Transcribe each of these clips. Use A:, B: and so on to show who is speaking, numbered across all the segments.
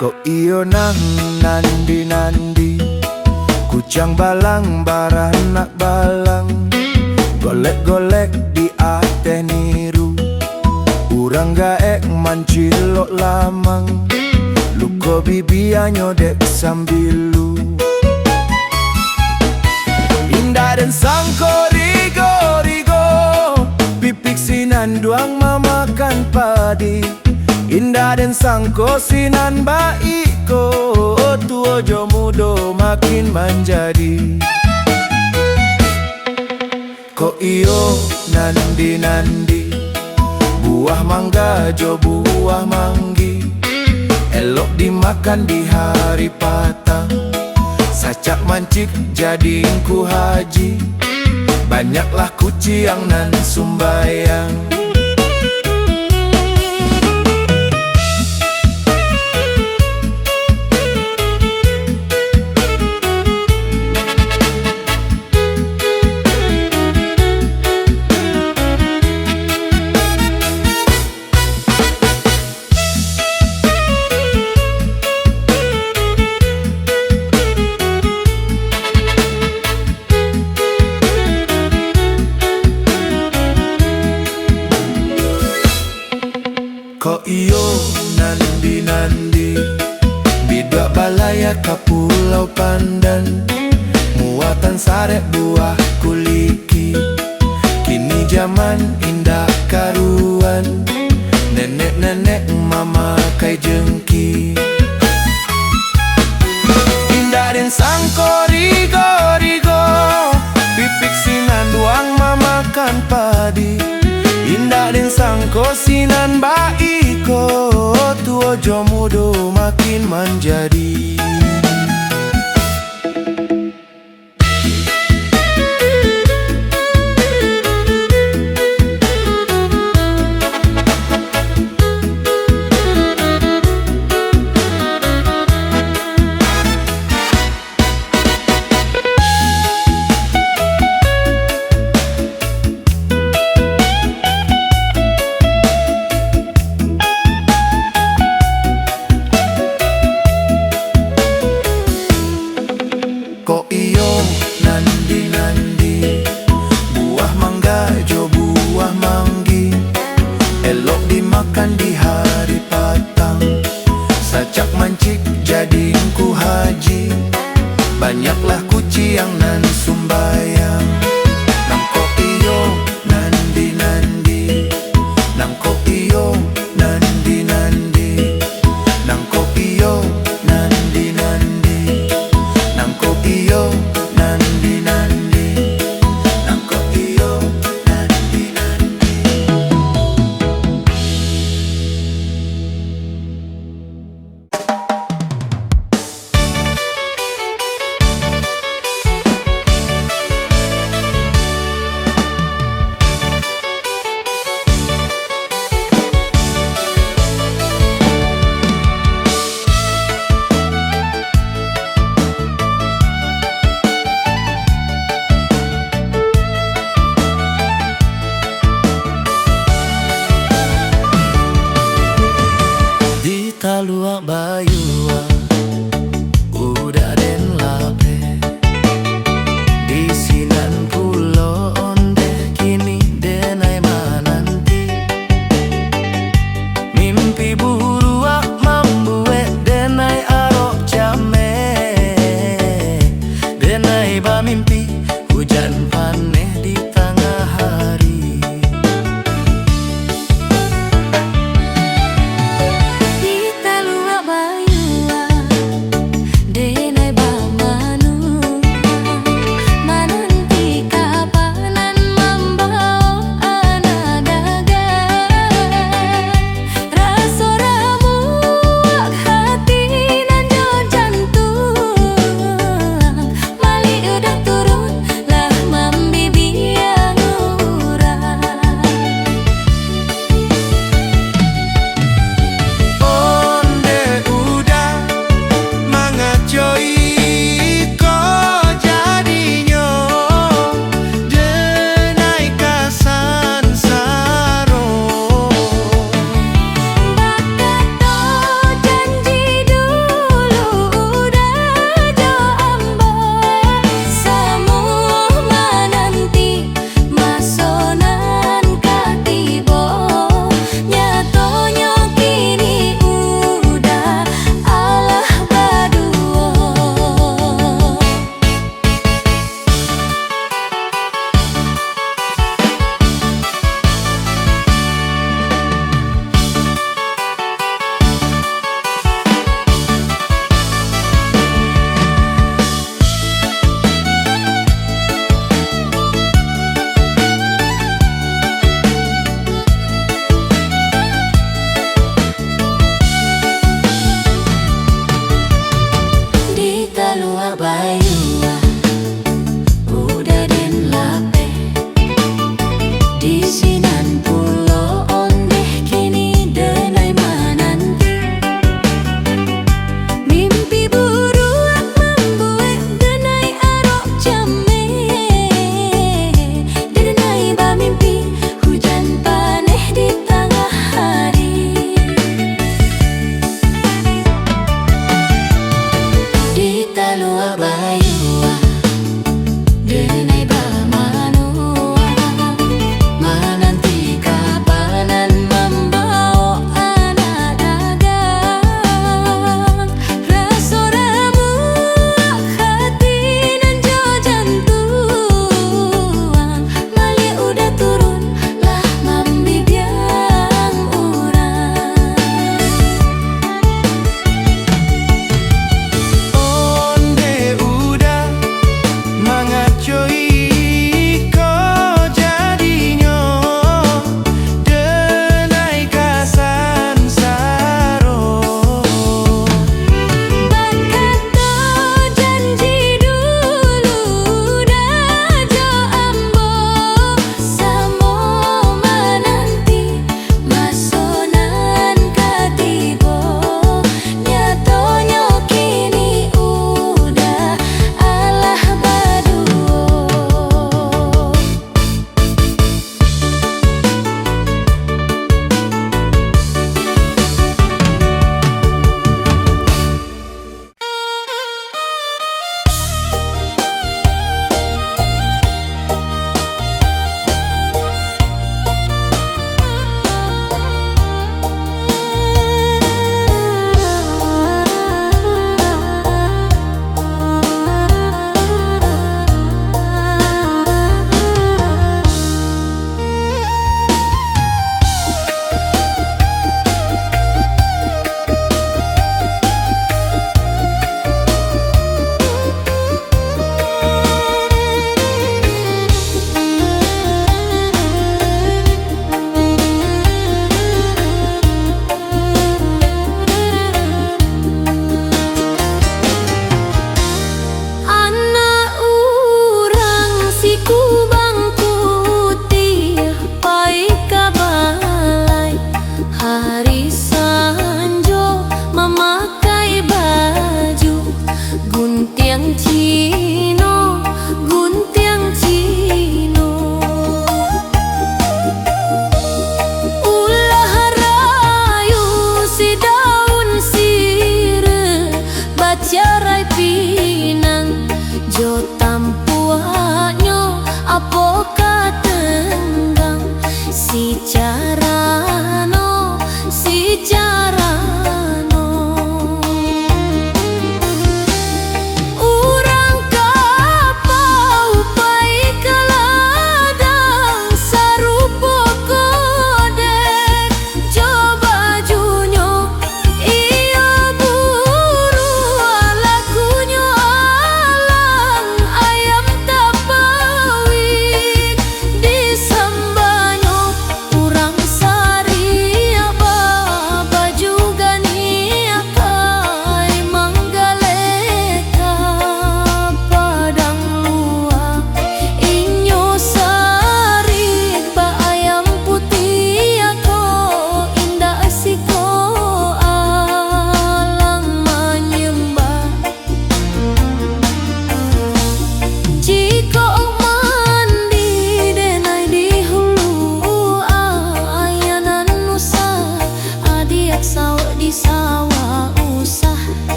A: Kok iyo nang nandi-nandi, kucang balang barah nak balang, golek-golek di ateh niru, urang gaek mancilok lamang, luko bibiya nyodek sambilu. Indah dan sangko rigo-rigo, pipik sinan duang mamakan padi. Indah dan sangko sinan baiko, tuo jo mudo makin menjadi. Ko iyo nandi-nandi, buah mangga jo buah manggi, elok dimakan di hari patang. Sacak mancik jadingku haji, banyaklah kuciang nan sumbayang. Ko iyo nandi-nandi, bidak balaya ka Pulau Pandan, muatan sarek buah kuliki. Kini zaman indah karuan, nenek-nenek memakai jengki. Indah dan sangko rigo-rigo, pipik sinan duang mamakan padi. Indah dan sangko sinan baiko, tuo jo mudo makin menjadi. Ko iyo nandi-nandi, buah mangga jo buah manggi, elok dimakan di hari patang. Sacak mancik jadingku haji, banyaklah kuciang nan sumbayang. Nang ko iyo nandi-nandi, nang ko iyo nandi-nandi, nang ko iyo nandi-nandi, nang ko iyo nandi-nandi, nang ko iyo nandi-nandi. Di Talua Bayua, udah den lape, di sinan pulau onde kini denai mananti. Mimpi buruak mambuet denai arok jame, denai ba mimpi hujan paneh di tengah hari.
B: Di Talua Bayua,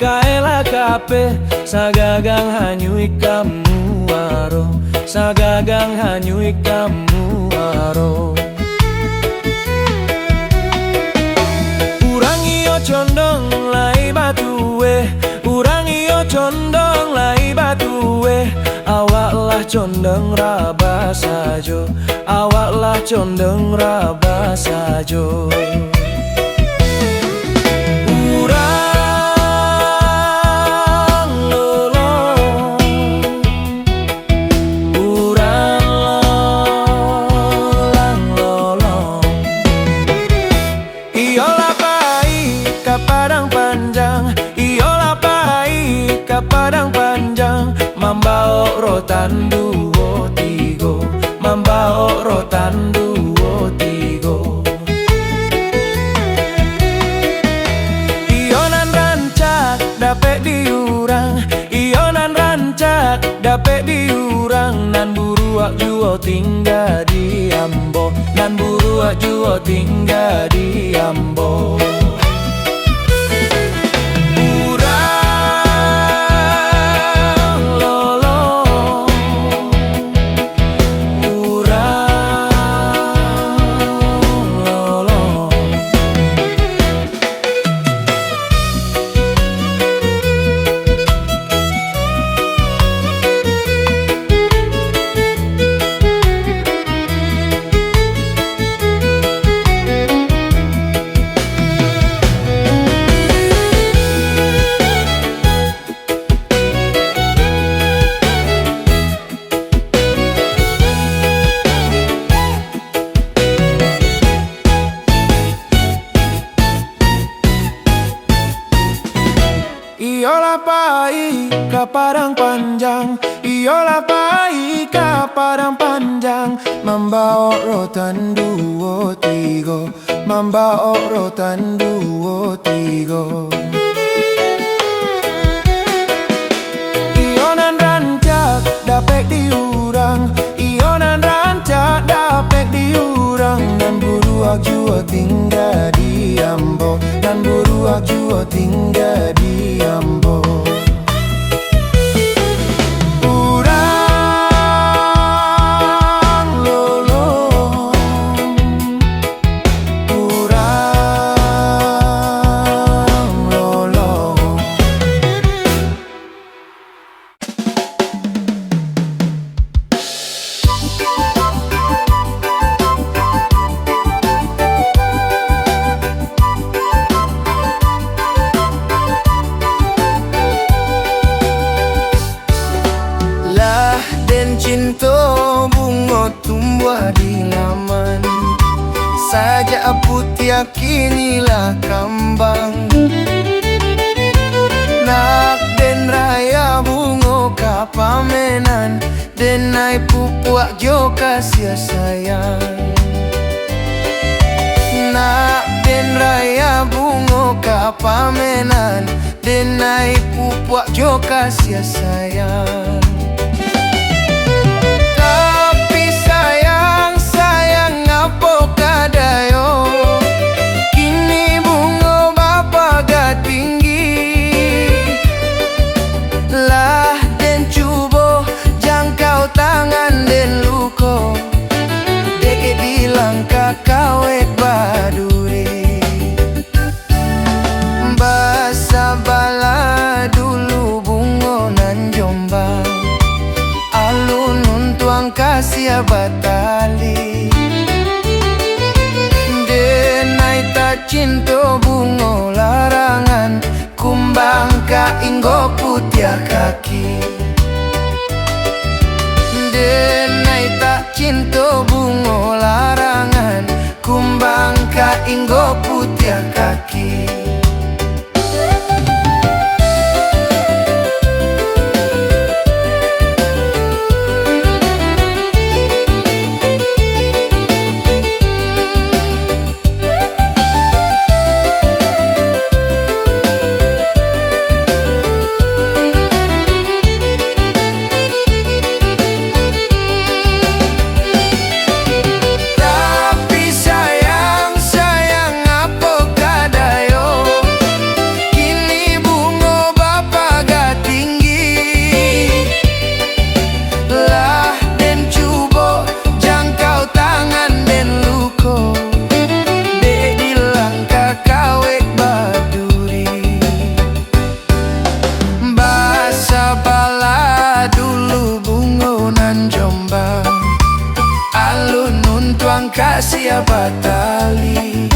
A: kaela kape sagagang hanyui kamu aro, sagagang hanyui kamu aro. Urang iyo condong lai batue, urang iyo condong lai batue. Awaklah condong raba sajo, awaklah condong raba sajo. Padang panjang, iyola pai ka padang panjang, mambao rotan duo tigo, mambao rotan duo tigo. Iyonan rancak dapet diurang, iyonan rancak dapet diurang, nan buruak juo tinggal di Ambo, nan buruak juo tinggal di Ambo. Iyola pai ka padang panjang, iyola pai ka padang panjang, mambao rotan duo tigo, mambao rotan duo tigo. Iyonan rancak dapet diurang, iyonan rancak dapet diurang, dan buruak juo tinggal di Ambo, dan buruak juo tinggal di Ambo. Cinta bunga tumbuh di laman, saja putih kinilah kambang. Nak den raya bunga kapamenan, denai pupuak jo kasih sayang. Nak den raya bunga kapamenan, denai pupuak jo kasih sayang. Kini bunga bapa gak tinggi, lah den cubo jangkau tangan den luko, deke bilang kakawet baduri. Basa bala dulu bunga nan jombang, alun untuang kasih batali. Cinta bunga larangan, kumbang ka inggo putih kaki. Denai tak cinta bunga larangan, kumbang ka inggo putih kaki. Tapi sayang, sayang apa kadayo. sia batali.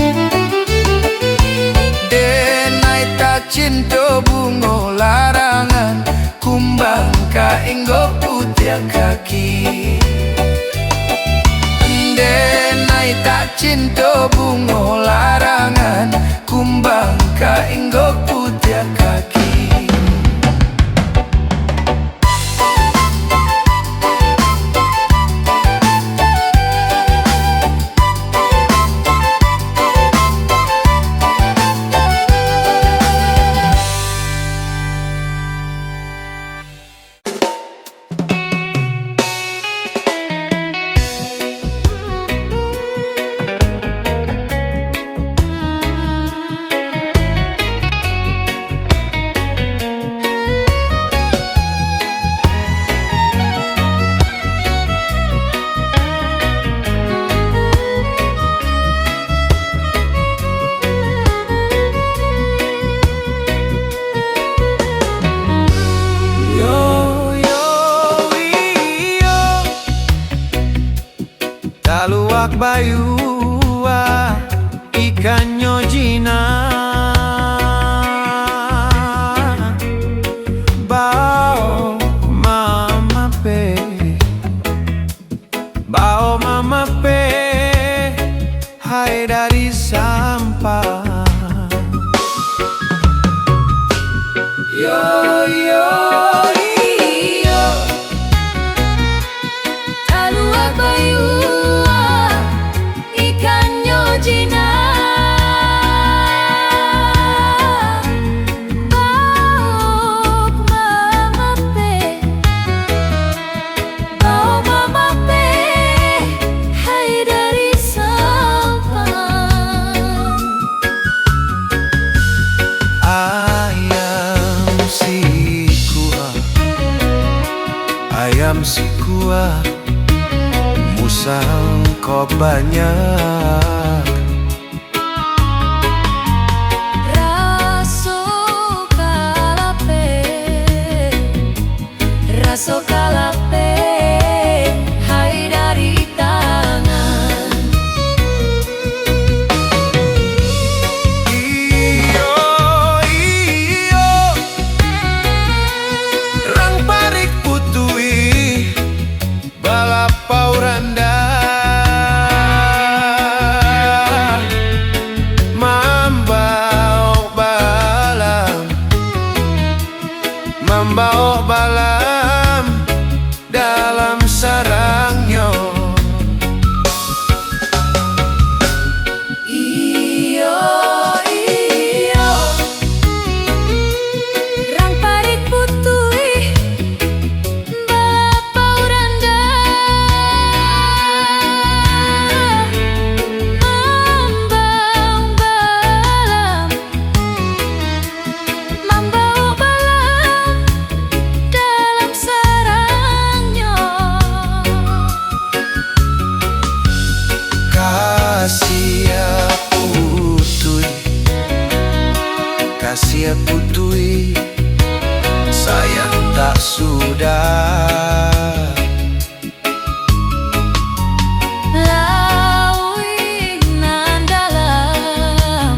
A: Denai tak cinta bungo larangan, kumbang ka inggo putih kaki. Denai tak cinta bungo larangan, kumbang ka inggo putih kaki. Taluak bayua ikan nyojina, bao mama pe, hai dari sampah. Yo yo iyo, taluak bayua ikan nyojina, bao mama pe, hai dari sampah. Ayam si kuah, musang kau banyak. Raso kalape, hai dari tangan. Iyo, iyo, rang parik putui, balapau randa, mambaok balam dalam sarangnya. Iyo, iyo, rang parik putui, balapau randa, mambaok balam dalam sarangnya. Kasia putui, sayang tak sudah. Lawik nan dalam,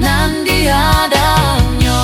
A: nan dihadangnya.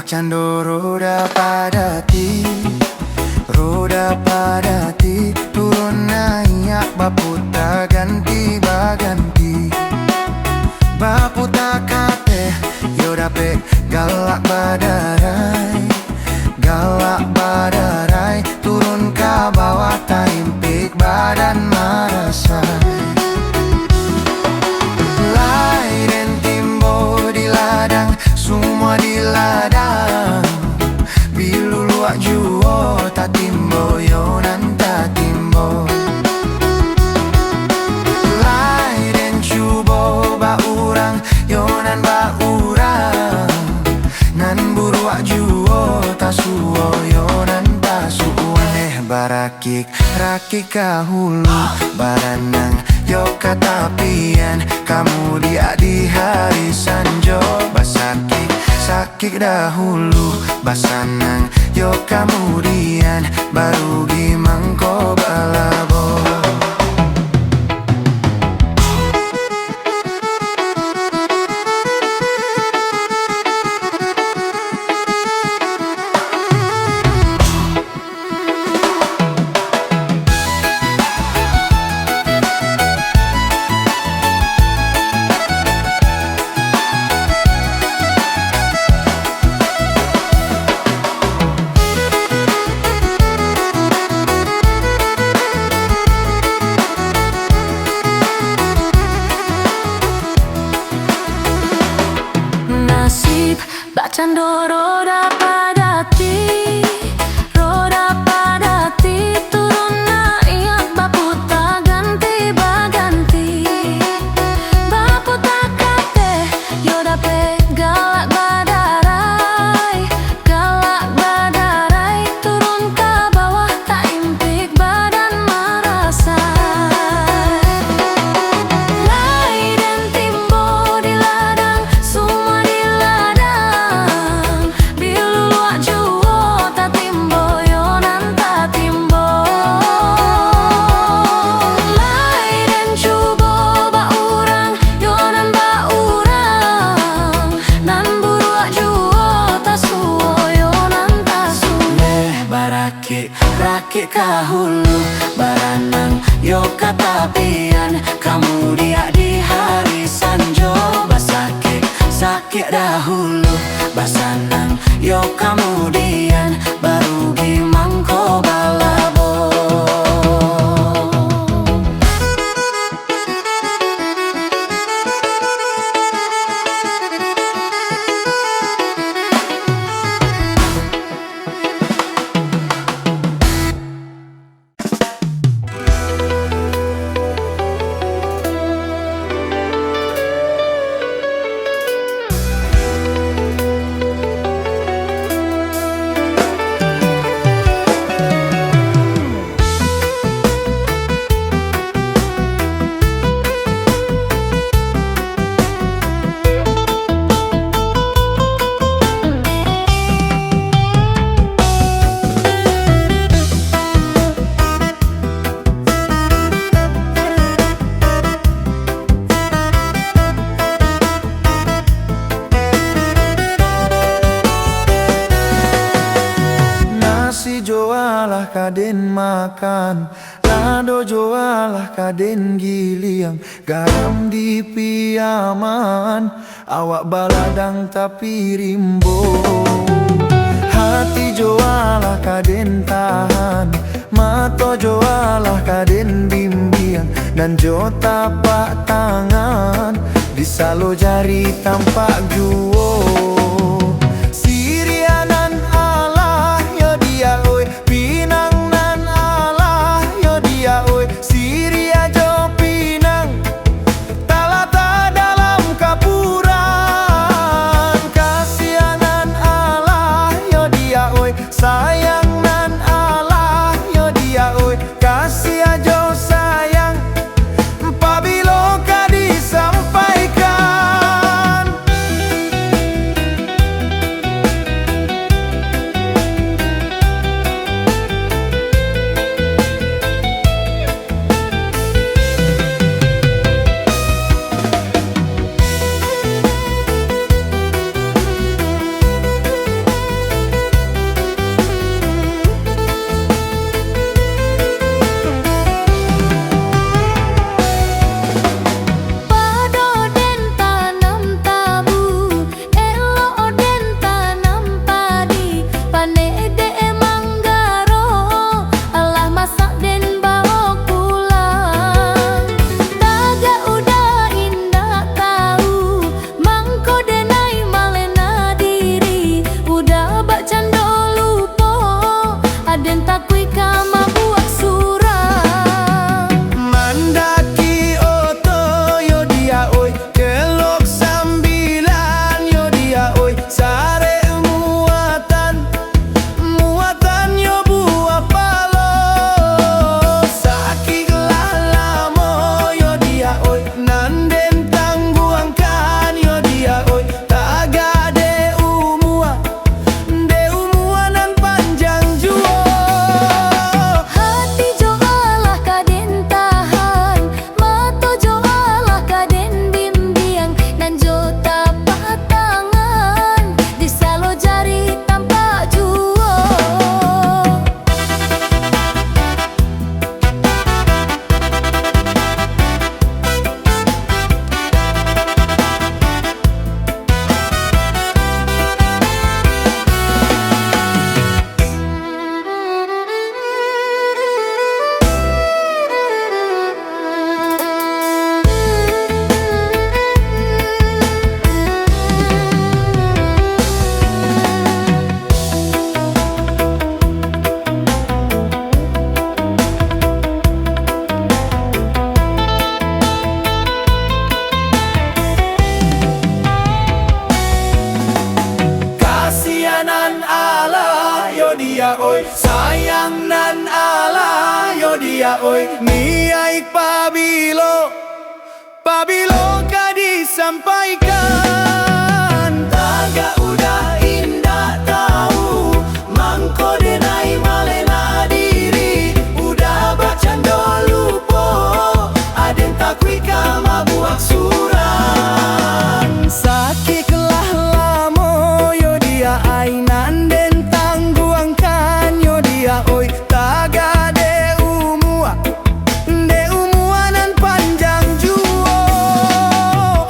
B: Bakcando roda padati, roda padati, turun naik baputa ganti baganti. Baputa kate yo dape galak badarai, galak badarai, turun ke bawah taimpik badan marasai. Lai dan timbo di ladang, semua di ladang. Bilu luak juo tak timbo yo nan tak timbo. Lai dan cubo ba urang yo nan ba urang. Nan buruak juo tak suo yo nan tak suo. Barakik rakik kahulu baranang yo katapian, kamu dia di hari sanjo. Basakik sakik dahulu basanang yo kemudian baru gimangko balabo.
C: Bakcando roda padati, roda padati, turun naik baputa ganti baganti. Baputa kate yo dape galak badarai, galak badarai, turun ke bawah tak impik badan marasai. Lai dan timbo di ladang, semua di ladang. Bilu luak juo tak timbo yo nan tak timbo. Lai dan cubo ba urang yo nan ba urang. Nan buruak juo tak suo yo nan tak suo.
B: Barakik rakik kahulu baranang yo katapian, kamu dia di hari sanjo. Basakik sakit dahulu basanang yo kemudian baru gimangko balabo. Joalah kaden makan, lado joalah kaden giliang, garam di piaman, awak baladang tapi rimbo. Hati joalah kaden tahan, mato joalah kaden bimbing, dan jo tapak tangan, disalo jari tampak juo. Sayang nan Allah yo dia oi, kasih aja sayang apabila ka disampaikan. dia oi miai Pabilo ka disampaikan. Taga udah indah tahu mangko denai malena diri. Udah baca dulu po aden takwi kama buat suran. Sakit kelah lamo yo dia ainan den tangguangkan yo dia oi taga de umuanan panjang juo.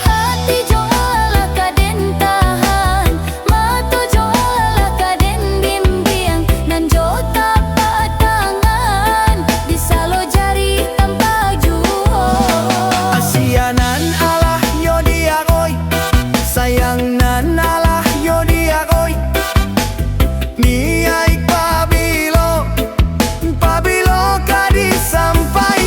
C: Hati jola kaden tahan, mata jola kaden bimbing, nan jota patangan disalo jari tanpa juo.
B: Asianan alah yo dia oi, sayang nan alah yo dia oi. Miai Pabilo ka disampaikan.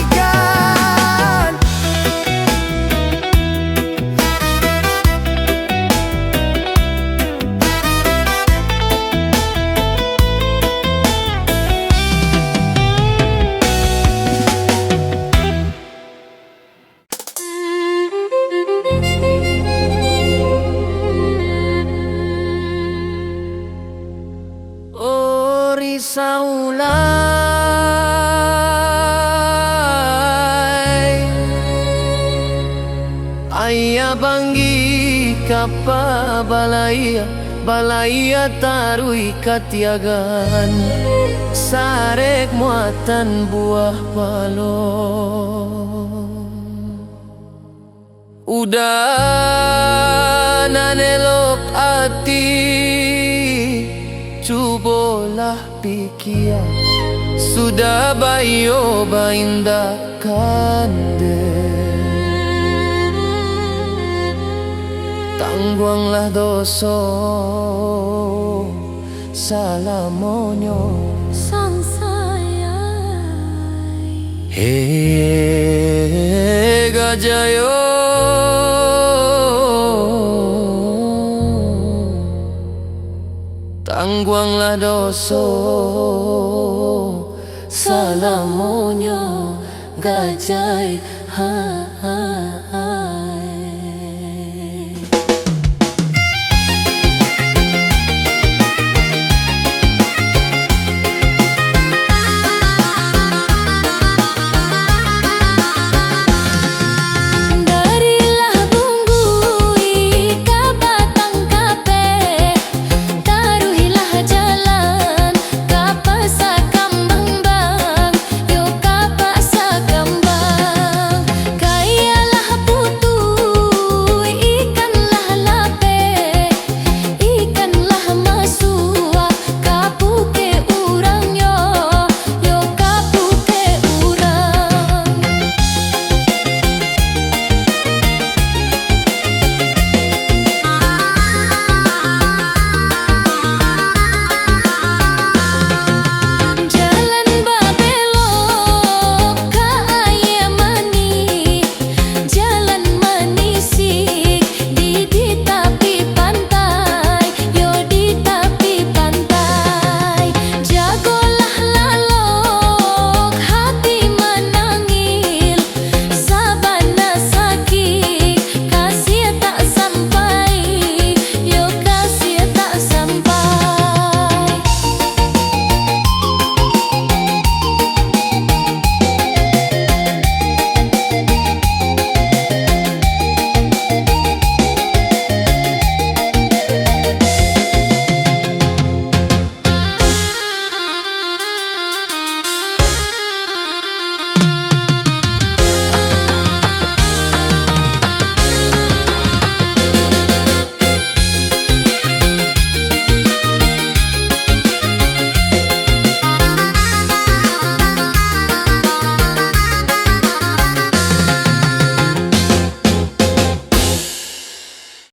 B: Oh risaulai ayah banggi kapa balaya tarui katiagan sarek muatan buah balon. Udah nanelok ati cubolah pikir sudah bayo baindakan de. Tangguanglah doso salamonyo
C: Sang sayang,
B: he gajayo. Tangguanglah doso salamonyo gajay ha.